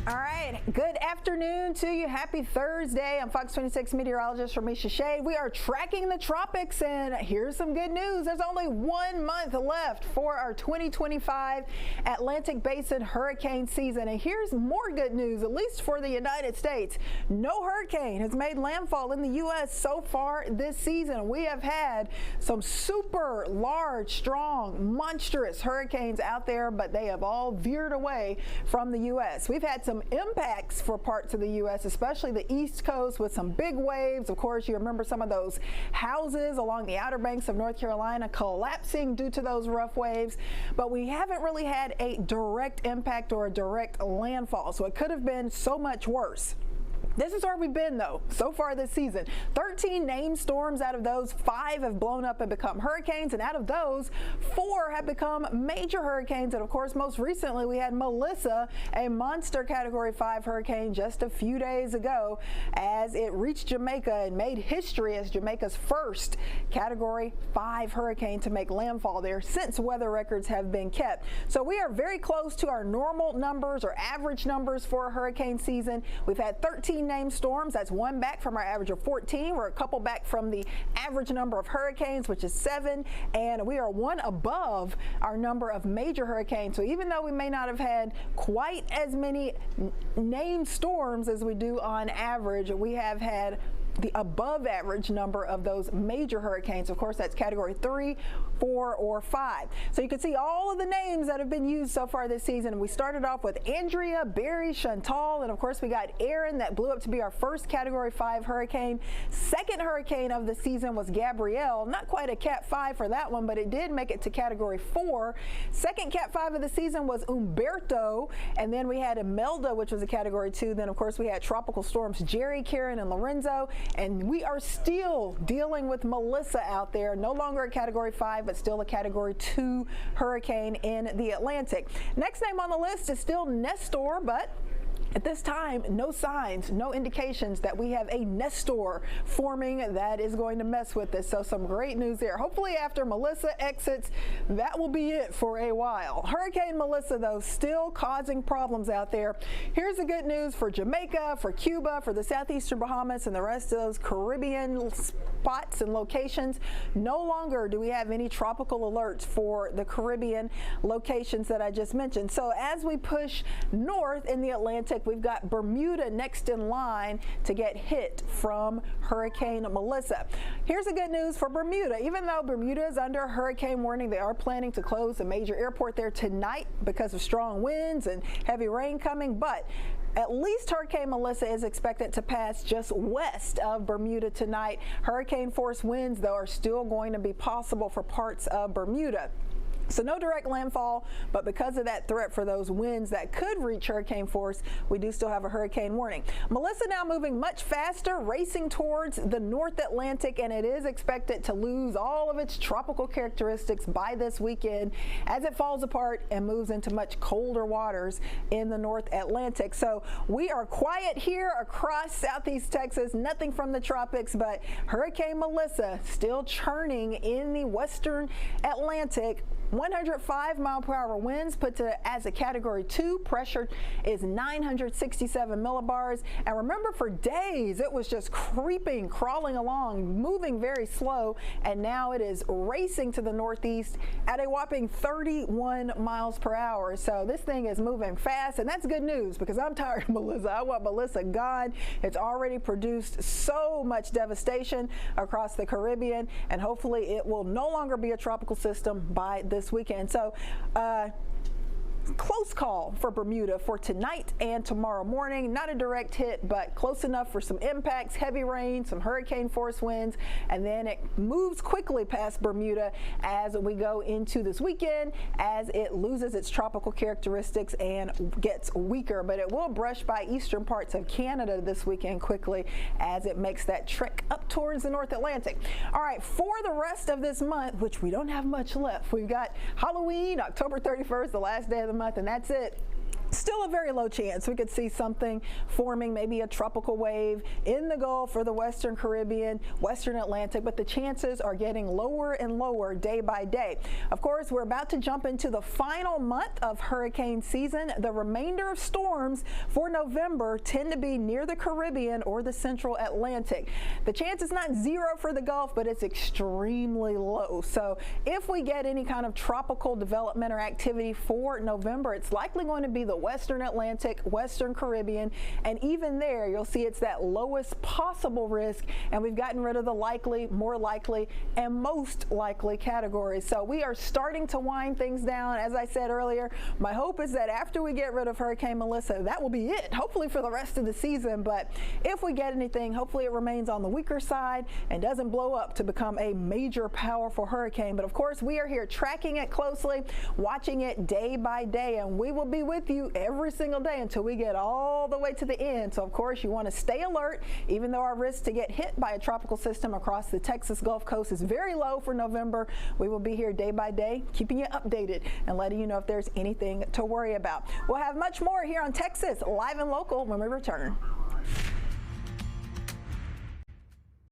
All right, good afternoon to you. Happy Thursday. I'm Fox 26 meteorologist Ramisha Shade. We are tracking the tropics, and here's some good news. There's only 1 month left for our 2025 Atlantic Basin hurricane season. And here's more good news, at least for the United States. No hurricane has made landfall in the U.S. so far this season. We have had some super large, strong, monstrous hurricanes out there, but they have all veered away from the U.S. We've had some impacts for parts of the U.S., especially the East Coast, with some big waves. Of course, you remember some of those houses along the Outer Banks of North Carolina collapsing due to those rough waves, but we haven't really had a direct impact or a direct landfall, so it could have been so much worse. This is where we've been, though, so far this season. 13 named storms. Out of those, 5 have blown up and become hurricanes, and out of those, 4 have become major hurricanes. And of course, most recently, we had Melissa, a monster Category 5 hurricane, just a few days ago, as it reached Jamaica and made history as Jamaica's first Category 5 hurricane to make landfall there since weather records have been kept. So we are very close to our normal numbers or average numbers for a hurricane season. We've had 13 named storms. That's 1 back from our average of 14. We're a couple back from the average number of hurricanes, which is 7, and we are 1 above our number of major hurricanes. So even though we may not have had quite as many named storms as we do on average, we have had the above average number of those major hurricanes. Of course, that's Category 3, 4, or 5. So you can see all of the names that have been used so far this season. We started off with Andrea, Barry, Chantal, and of course we got Aaron that blew up to be our first Category 5 hurricane. Second hurricane of the season was Gabrielle. Not quite a Cat 5 for that one, but it did make it to Category 4. Second Cat 5 of the season was Umberto, and then we had Imelda, which was a Category 2. Then of course we had tropical storms Jerry, Karen, and Lorenzo. And we are still dealing with Melissa out there, no longer a Category 5, but still a Category 2 hurricane in the Atlantic. Next name on the list is still Nestor, but at this time, no signs, no indications that we have a Nestor forming that is going to mess with this. So some great news there. Hopefully after Melissa exits, that will be it for a while. Hurricane Melissa, though, still causing problems out there. Here's the good news for Jamaica, for Cuba, for the southeastern Bahamas, and the rest of those Caribbean spots and locations. No longer do we have any tropical alerts for the Caribbean locations that I just mentioned. So as we push north in the Atlantic, we've got Bermuda next in line to get hit from Hurricane Melissa. Here's the good news for Bermuda. Even though Bermuda is under a hurricane warning, they are planning to close a major airport there tonight because of strong winds and heavy rain coming, but at least Hurricane Melissa is expected to pass just west of Bermuda tonight. Hurricane force winds, though, are still going to be possible for parts of Bermuda. So no direct landfall, but because of that threat for those winds that could reach hurricane force, we do still have a hurricane warning. Melissa now moving much faster, racing towards the North Atlantic, and it is expected to lose all of its tropical characteristics by this weekend as it falls apart and moves into much colder waters in the North Atlantic. So we are quiet here across southeast Texas, nothing from the tropics, but Hurricane Melissa still churning in the western Atlantic. 105-mile-per-hour winds put to as a Category 2. Pressure is 967 millibars. And remember, for days it was just creeping, crawling along, moving very slow, and now it is racing to the northeast at a whopping 31 miles per hour. So this thing is moving fast, and that's good news because I'm tired of Melissa. I want Melissa gone. It's already produced so much devastation across the Caribbean, and hopefully it will no longer be a tropical system by this weekend. So close call for Bermuda for tonight and tomorrow morning. Not a direct hit, but close enough for some impacts, heavy rain, some hurricane force winds, and then it moves quickly past Bermuda as we go into this weekend, as it loses its tropical characteristics and gets weaker. But it will brush by eastern parts of Canada this weekend quickly as it makes that trek up towards the North Atlantic. All right, for the rest of this month, which we don't have much left, we've got Halloween, October 31st, the last day of the month, and that's it. Still a very low chance. We could see something forming, maybe a tropical wave in the Gulf or the Western Caribbean, Western Atlantic, but the chances are getting lower and lower day by day. Of course, we're about to jump into the final month of hurricane season. The remainder of storms for November tend to be near the Caribbean or the Central Atlantic. The chance is not zero for the Gulf, but it's extremely low. So if we get any kind of tropical development or activity for November, it's likely going to be the Western Atlantic, Western Caribbean, and even there you'll see it's that lowest possible risk, and we've gotten rid of the likely, more likely, and most likely categories. So we are starting to wind things down. As I said earlier, my hope is that after we get rid of Hurricane Melissa, that will be it, hopefully for the rest of the season. But if we get anything, hopefully it remains on the weaker side and doesn't blow up to become a major powerful hurricane. But of course, we are here tracking it closely, watching it day by day, and we will be with you every single day until we get all the way to the end. So of course you want to stay alert, even though our risk to get hit by a tropical system across the Texas Gulf Coast is very low for November. We will be here day by day, keeping you updated and letting you know if there's anything to worry about. We'll have much more here on Texas Live and Local when we return.